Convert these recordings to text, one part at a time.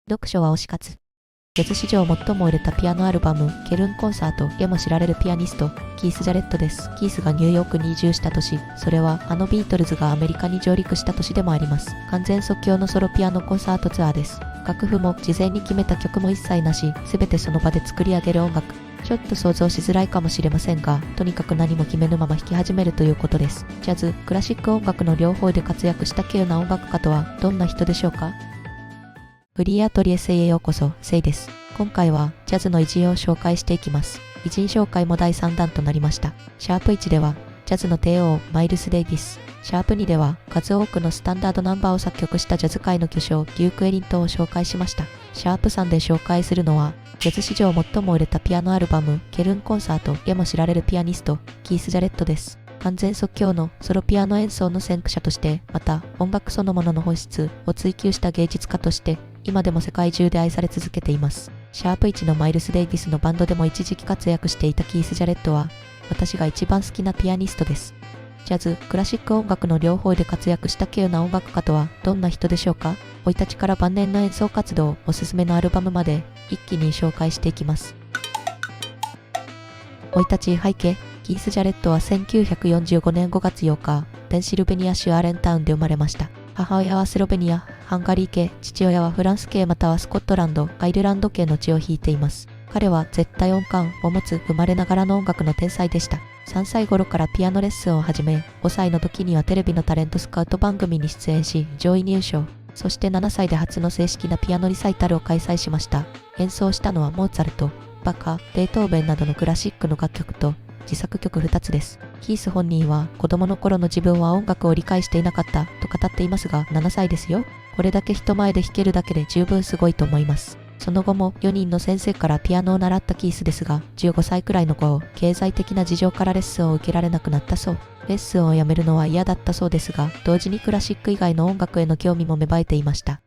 読書は推し活。ジャズ史上最も売れたピアノアルバム、ケルンコンサートでも知られるピアニスト、キース・ジャレットです。キースがニューヨークに移住した年、それはあのビートルズがアメリカに上陸した年でもあります。完全即興のソロピアノコンサートツアーです。楽譜も事前に決めた曲も一切なし、すべてその場で作り上げる音楽。ちょっと想像しづらいかもしれませんが、とにかく何も決めぬまま弾き始めるということです。ジャズ、クラシック音楽の両方で活躍した稀有な音楽家とはどんな人でしょうか？フリーアトリエセイへようこそ、セイです。今回はジャズの偉人を紹介していきます。偉人紹介も第3弾となりました。シャープ1では、ジャズの帝王、マイルス・デイビス。シャープ2では、数多くのスタンダードナンバーを作曲したジャズ界の巨匠、デューク・エリントンを紹介しました。シャープ3で紹介するのは、ジャズ史上最も売れたピアノアルバム、ケルンコンサートでも知られるピアニスト、キース・ジャレットです。完全即興のソロピアノ演奏の先駆者として、また音楽そのものの本質を追求した芸術家として、今でも世界中で愛され続けています。シャープ1のマイルス・デイビスのバンドでも一時期活躍していたキース・ジャレットは、私が一番好きなピアニストです。ジャズ、クラシック音楽の両方で活躍した稀有な音楽家とはどんな人でしょうか？生い立ちから晩年の演奏活動、おすすめのアルバムまで一気に紹介していきます。生い立ち背景。キース・ジャレットは1945年5月8日、ペンシルベニア州アレンタウンで生まれました。母親はスロベニア、ハンガリー系、父親はフランス系またはスコットランド、アイルランド系の血を引いています。彼は絶対音感を持つ生まれながらの音楽の天才でした。3歳頃からピアノレッスンを始め、5歳の時にはテレビのタレントスカウト番組に出演し、上位入賞。そして7歳で初の正式なピアノリサイタルを開催しました。演奏したのはモーツァルト、バカ、ベートーベンなどのクラシックの楽曲と、自作曲2つです。キース本人は子供の頃の自分は音楽を理解していなかったと語っていますが、7歳ですよ。これだけ人前で弾けるだけで十分すごいと思います。その後も4人の先生からピアノを習ったキースですが、15歳くらいの頃、経済的な事情からレッスンを受けられなくなったそう。レッスンをやめるのは嫌だったそうですが、同時にクラシック以外の音楽への興味も芽生えていました。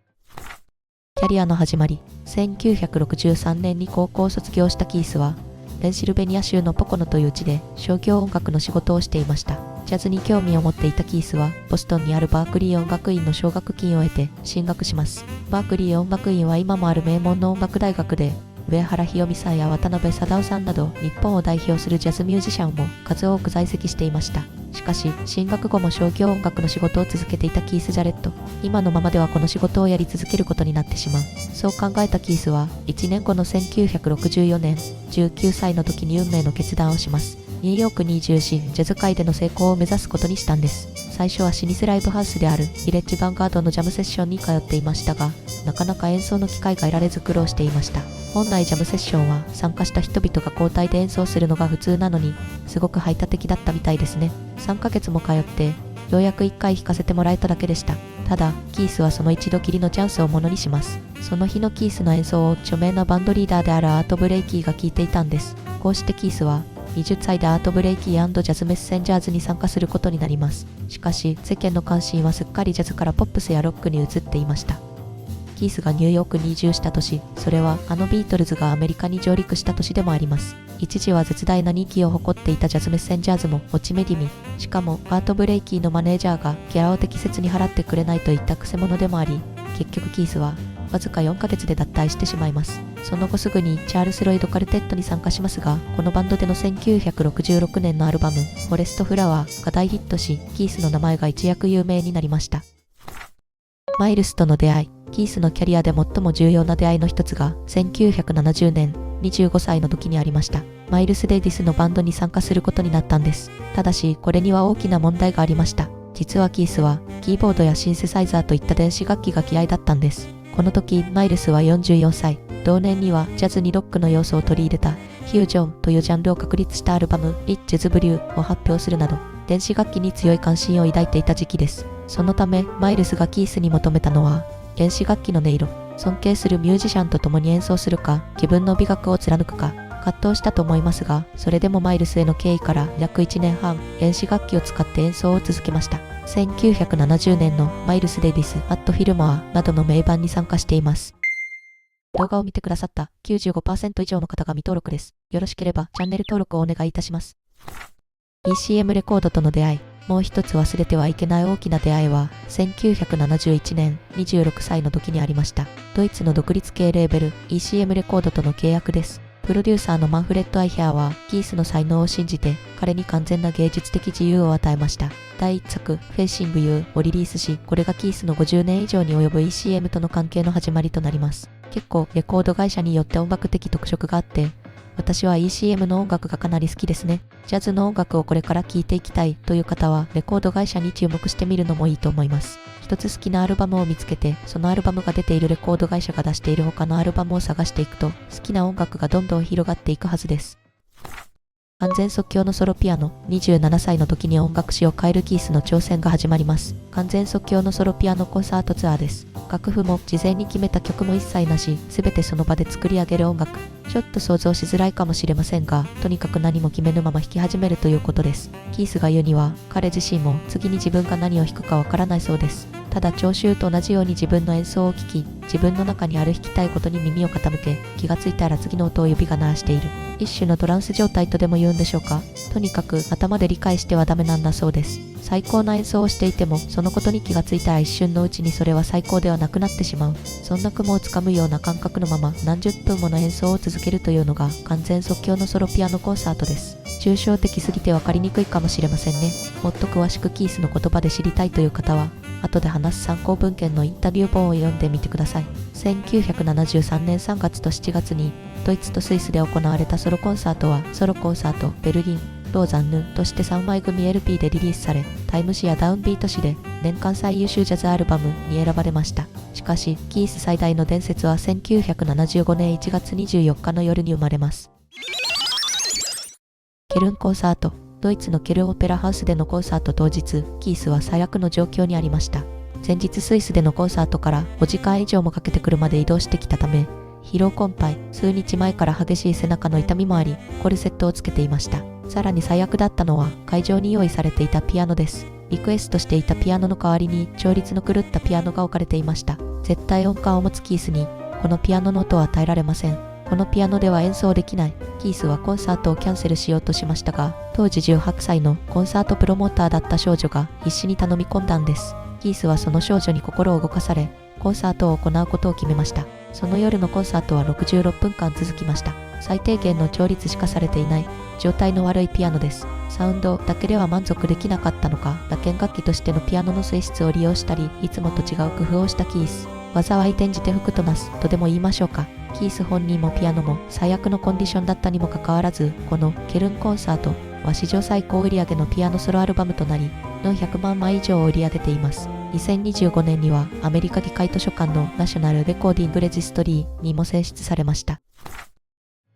キャリアの始まり。1963年に高校を卒業したキースは、ペンシルベニア州のポコノという地で商業音楽の仕事をしていました。ジャズに興味を持っていたキースは、ボストンにあるバークリー音楽院の奨学金を得て進学します。バークリー音楽院は今もある名門の音楽大学で、上原ひよみさんや渡辺貞夫さんなど日本を代表するジャズミュージシャンも数多く在籍していました。しかし、進学後も商業音楽の仕事を続けていたキース・ジャレット。今のままではこの仕事をやり続けることになってしまう。そう考えたキースは、1年後の1964年、19歳の時に運命の決断をします。ニューヨークに移住し、ジャズ界での成功を目指すことにしたんです。最初は老舗ライブハウスであるヴィレッジヴァンガードのジャムセッションに通っていましたが、なかなか演奏の機会が得られず苦労していました。本来ジャムセッションは参加した人々が交代で演奏するのが普通なのに、すごく排他的だったみたいですね。3ヶ月も通って、ようやく1回弾かせてもらえただけでした。ただ、キースはその一度きりのチャンスをものにします。その日のキースの演奏を著名なバンドリーダーであるアート・ブレイキーが聴いていたんです。こうしてキースは、20歳でアート・ブレイキー&ジャズ・メッセンジャーズに参加することになります。しかし、世間の関心はすっかりジャズからポップスやロックに移っていました。キースがニューヨークに移住した年、それはあのビートルズがアメリカに上陸した年でもあります。一時は絶大な人気を誇っていたジャズメッセンジャーズも落ち目気味。しかもアート・ブレイキーのマネージャーがギャラを適切に払ってくれないといったくせ者でもあり、結局キースはわずか4ヶ月で脱退してしまいます。その後すぐにチャールス・ロイド・カルテットに参加しますが、このバンドでの1966年のアルバム、フォレスト・フラワーが大ヒットし、キースの名前が一躍有名になりました。マイルスとの出会い。キースのキャリアで最も重要な出会いの一つが、1970年、25歳の時にありました。マイルス・デイビスのバンドに参加することになったんです。ただし、これには大きな問題がありました。実はキースは、キーボードやシンセサイザーといった電子楽器が嫌いだったんです。この時、マイルスは44歳。同年には、ジャズにロックの要素を取り入れた、フュージョンというジャンルを確立したアルバム、イッジズ・ブリューを発表するなど、電子楽器に強い関心を抱いていた時期です。そのため、マイルスがキースに求めたのは、電子楽器の音色。尊敬するミュージシャンと共に演奏するか、自分の美学を貫くか、葛藤したと思いますが、それでもマイルスへの敬意から約1年半、電子楽器を使って演奏を続けました。1970年のマイルス・デイビス・アット・フィルモアなどの名盤に参加しています。動画を見てくださった 95% 以上の方が未登録です。よろしければチャンネル登録をお願いいたします。ECM レコードとの出会い。もう一つ忘れてはいけない大きな出会いは、1971年26歳の時にありました。ドイツの独立系レーベル ECM レコードとの契約です。プロデューサーのマンフレッド・アイヒャーは、キースの才能を信じて、彼に完全な芸術的自由を与えました。第1作、フェイシング U をリリースし、これがキースの50年以上に及ぶ ECM との関係の始まりとなります。結構、レコード会社によって音楽的特色があって、私は ECM の音楽がかなり好きですね。ジャズの音楽をこれから聴いていきたいという方は、レコード会社に注目してみるのもいいと思います。一つ好きなアルバムを見つけて、そのアルバムが出ているレコード会社が出している他のアルバムを探していくと、好きな音楽がどんどん広がっていくはずです。完全即興のソロピアノ、27歳の時に音楽史を変えるキースの挑戦が始まります。完全即興のソロピアノコンサートツアーです。楽譜も事前に決めた曲も一切なし、すべてその場で作り上げる音楽。ちょっと想像しづらいかもしれませんが、とにかく何も決めぬまま弾き始めるということです。キースが言うには、彼自身も次に自分が何を弾くかわからないそうです。ただ聴衆と同じように自分の演奏を聴き、自分の中にある弾きたいことに耳を傾け、気がついたら次の音を指が鳴らしている。一種のトランス状態とでも言うんでしょうか。とにかく頭で理解してはダメなんだそうです。最高な演奏をしていても、そのことに気がついたら一瞬のうちにそれは最高ではなくなってしまう。そんな雲をつかむような感覚のまま何十分もの演奏を続けるというのが完全即興のソロピアノコンサートです。抽象的すぎて分かりにくいかもしれませんね。もっと詳しくキースの言葉で知りたいという方は、後で話す参考文献のインタビュー本を読んでみてください。1973年3月と7月にドイツとスイスで行われたソロコンサートはソロコンサートベルリン、ローザンヌとして3枚組 LP でリリースされ、タイム誌やダウンビート誌で年間最優秀ジャズアルバムに選ばれました。しかし、キース最大の伝説は1975年1月24日の夜に生まれます。ケルンコンサート。ドイツのケルンオペラハウスでのコンサート当日、キースは最悪の状況にありました。前日スイスでのコンサートから5時間以上もかけて車で移動してきたため、疲労困憊、数日前から激しい背中の痛みもあり、コルセットをつけていました。さらに最悪だったのは会場に用意されていたピアノです。リクエストしていたピアノの代わりに調律の狂ったピアノが置かれていました。絶対音感を持つキースに、このピアノの音は耐えられません。このピアノでは演奏できない。キースはコンサートをキャンセルしようとしましたが、当時18歳のコンサートプロモーターだった少女が必死に頼み込んだんです。キースはその少女に心を動かされ、コンサートを行うことを決めました。その夜のコンサートは66分間続きました。最低限の調律しかされていない状態の悪いピアノです。サウンドだけでは満足できなかったのか、打鍵楽器としてのピアノの性質を利用したり、いつもと違う工夫をしたキース。災い転じて福となすとでも言いましょうか。キース本人もピアノも最悪のコンディションだったにもかかわらず、このケルンコンサートは史上最高売上のピアノソロアルバムとなり、400万枚以上を売り上げています。2025年にはアメリカ議会図書館のナショナルレコーディングレジストリーにも選出されました。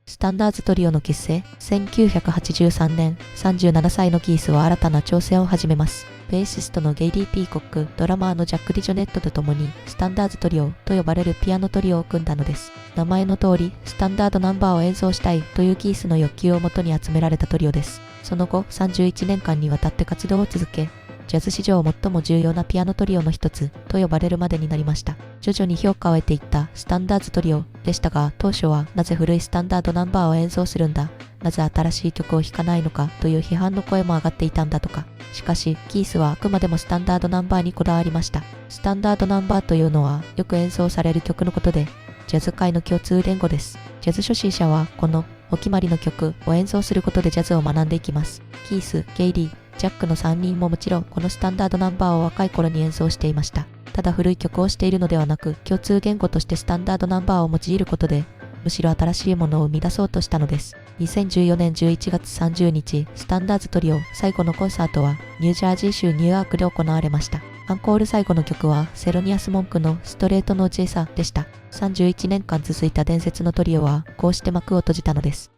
スタンダーズトリオの結成。1983年、37歳のキースは新たな挑戦を始めます。ベーシストのゲイリー・ピーコック、ドラマーのジャック・ディジョネットと共にスタンダーズトリオと呼ばれるピアノトリオを組んだのです。名前の通り、スタンダードナンバーを演奏したいというキースの欲求をもとに集められたトリオです。その後、31年間にわたって活動を続け、ジャズ史上最も重要なピアノトリオの一つと呼ばれるまでになりました。徐々に評価を得ていったスタンダーズトリオでしたが、当初はなぜ古いスタンダードナンバーを演奏するんだ、なぜ新しい曲を弾かないのかという批判の声も上がっていたんだとか。しかし、キースはあくまでもスタンダードナンバーにこだわりました。スタンダードナンバーというのはよく演奏される曲のことで、ジャズ界の共通言語です。ジャズ初心者はこのお決まりの曲を演奏することでジャズを学んでいきます。キース、ゲイリー、ジャックの3人ももちろんこのスタンダードナンバーを若い頃に演奏していました。ただ古い曲をしているのではなく、共通言語としてスタンダードナンバーを用いることで、むしろ新しいものを生み出そうとしたのです。2014年11月30日、スタンダーズトリオ最後のコンサートはニュージャージー州ニューアークで行われました。アンコール最後の曲はセロニアス・モンクのストレートのジェイサでした。31年間続いた伝説のトリオはこうして幕を閉じたのです。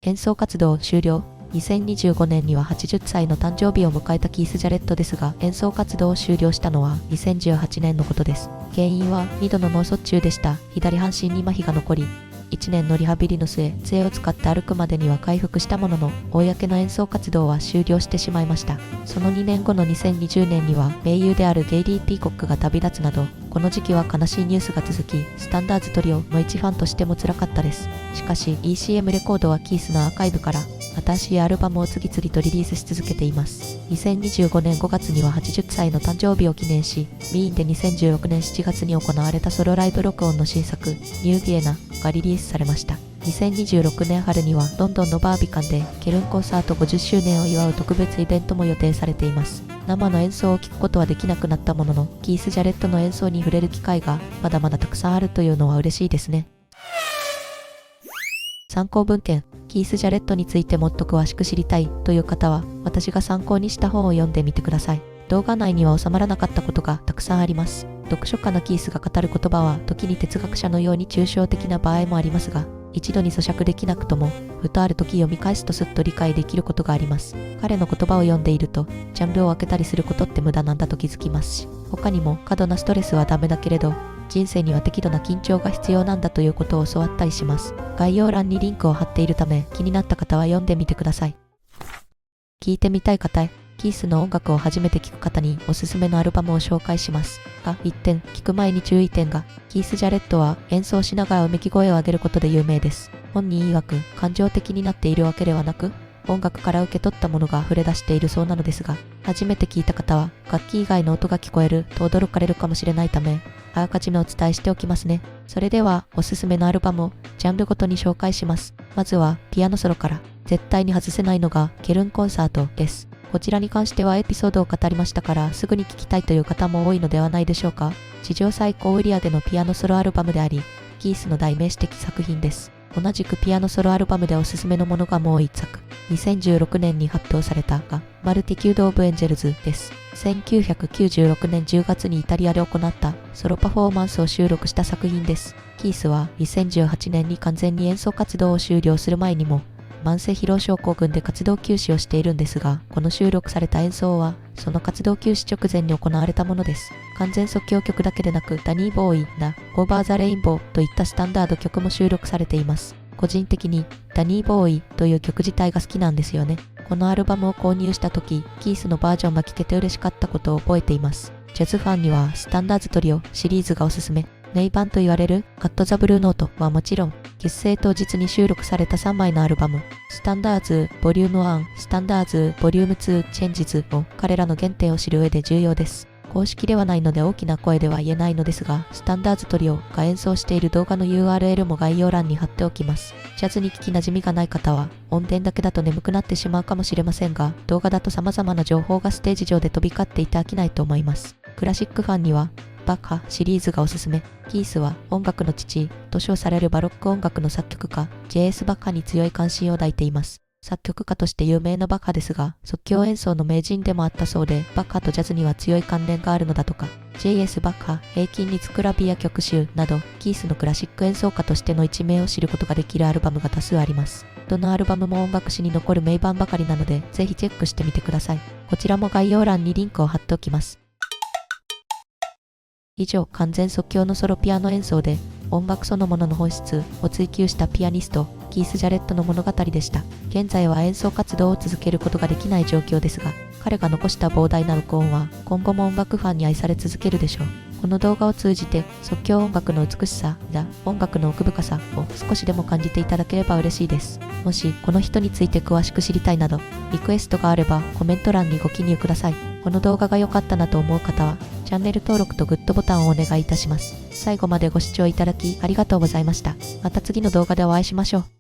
演奏活動終了。2025年には80歳の誕生日を迎えたキース・ジャレットですが、演奏活動を終了したのは2018年のことです。原因は2度の脳卒中でした。左半身に麻痺が残り、1年のリハビリの末、杖を使って歩くまでには回復したものの、公の演奏活動は終了してしまいました。その2年後の2020年には、盟友であるゲイリー・ピーコックが旅立つなど、この時期は悲しいニュースが続き、スタンダーズトリオの一ファンとしても辛かったです。しかし、ECM レコードはキースのアーカイブから、新しいアルバムを次々とリリースし続けています。2025年5月には80歳の誕生日を記念し、ウィーンで2016年7月に行われたソロライブ録音の新作、ニュービエナがリリースされました。2026年春にはロンドンのバービカンでケルンコンサート50周年を祝う特別イベントも予定されています。生の演奏を聴くことはできなくなったものの、キース・ジャレットの演奏に触れる機会がまだまだたくさんあるというのは嬉しいですね。参考文献、キース・ジャレットについてもっと詳しく知りたいという方は、私が参考にした本を読んでみてください。動画内には収まらなかったことがたくさんあります。読書家のキースが語る言葉は時に哲学者のように抽象的な場合もありますが、一度に咀嚼できなくとも、ふとある時読み返すとすっと理解できることがあります。彼の言葉を読んでいると、ジャンルを分けたりすることって無駄なんだと気づきますし、他にも過度なストレスはダメだけれど、人生には適度な緊張が必要なんだということを教わったりします。概要欄にリンクを貼っているため、気になった方は読んでみてください。聴いてみたい方へ、キースの音楽を初めて聴く方におすすめのアルバムを紹介しますが、一点、聴く前に注意点が、キース・ジャレットは演奏しながらうめき声を上げることで有名です。本人曰く、感情的になっているわけではなく、音楽から受け取ったものが溢れ出しているそうなのですが、初めて聴いた方は、楽器以外の音が聞こえると驚かれるかもしれないため、あらかじめお伝えしておきますね。それでは、おすすめのアルバムをジャンルごとに紹介します。まずは、ピアノソロから、絶対に外せないのが、ケルンコンサートです。こちらに関してはエピソードを語りましたからすぐに聞きたいという方も多いのではないでしょうか。史上最高売上のピアノソロアルバムであり、キースの代名詞的作品です。同じくピアノソロアルバムでおすすめのものがもう一作。2016年に発表されたが、マルティキュード・オブ・エンジェルズです。1996年10月にイタリアで行ったソロパフォーマンスを収録した作品です。キースは2018年に完全に演奏活動を終了する前にも、慢性疲労症候群で活動休止をしているんですが、この収録された演奏は、その活動休止直前に行われたものです。完全即興曲だけでなく、ダニー・ボーイなオーバー・ザ・レインボーといったスタンダード曲も収録されています。個人的に、ダニー・ボーイという曲自体が好きなんですよね。このアルバムを購入した時、キースのバージョンが聴けて嬉しかったことを覚えています。ジャズファンには、スタンダーズトリオシリーズがおすすめ。名盤と言われるカット・ザ・ブルーノートはもちろん、結成当日に収録された3枚のアルバム、スタンダーズボリューム1、スタンダーズボリューム2、チェンジズも彼らの原点を知る上で重要です。公式ではないので大きな声では言えないのですが、スタンダーズトリオが演奏している動画の URL も概要欄に貼っておきます。ジャズに聞き馴染みがない方は、音源だけだと眠くなってしまうかもしれませんが、動画だと様々な情報がステージ上で飛び交っていて飽きないと思います。クラシックファンには、バッハシリーズがおすすめ。キースは音楽の父と称されるバロック音楽の作曲家 J.S. バッハに強い関心を抱いています。作曲家として有名なバッハですが、即興演奏の名人でもあったそうで、バッハとジャズには強い関連があるのだとか。J.S. バッハ、平均にクラビア曲集など、キースのクラシック演奏家としての一面を知ることができるアルバムが多数あります。どのアルバムも音楽史に残る名盤ばかりなので、ぜひチェックしてみてください。こちらも概要欄にリンクを貼っておきます。以上、完全即興のソロピアノ演奏で音楽そのものの本質を追求したピアニスト、キース・ジャレットの物語でした。現在は演奏活動を続けることができない状況ですが、彼が残した膨大な録音は今後も音楽ファンに愛され続けるでしょう。この動画を通じて即興音楽の美しさや音楽の奥深さを少しでも感じていただければ嬉しいです。もしこの人について詳しく知りたいなど、リクエストがあればコメント欄にご記入ください。この動画が良かったなと思う方は、チャンネル登録とグッドボタンをお願いいたします。最後までご視聴いただきありがとうございました。また次の動画でお会いしましょう。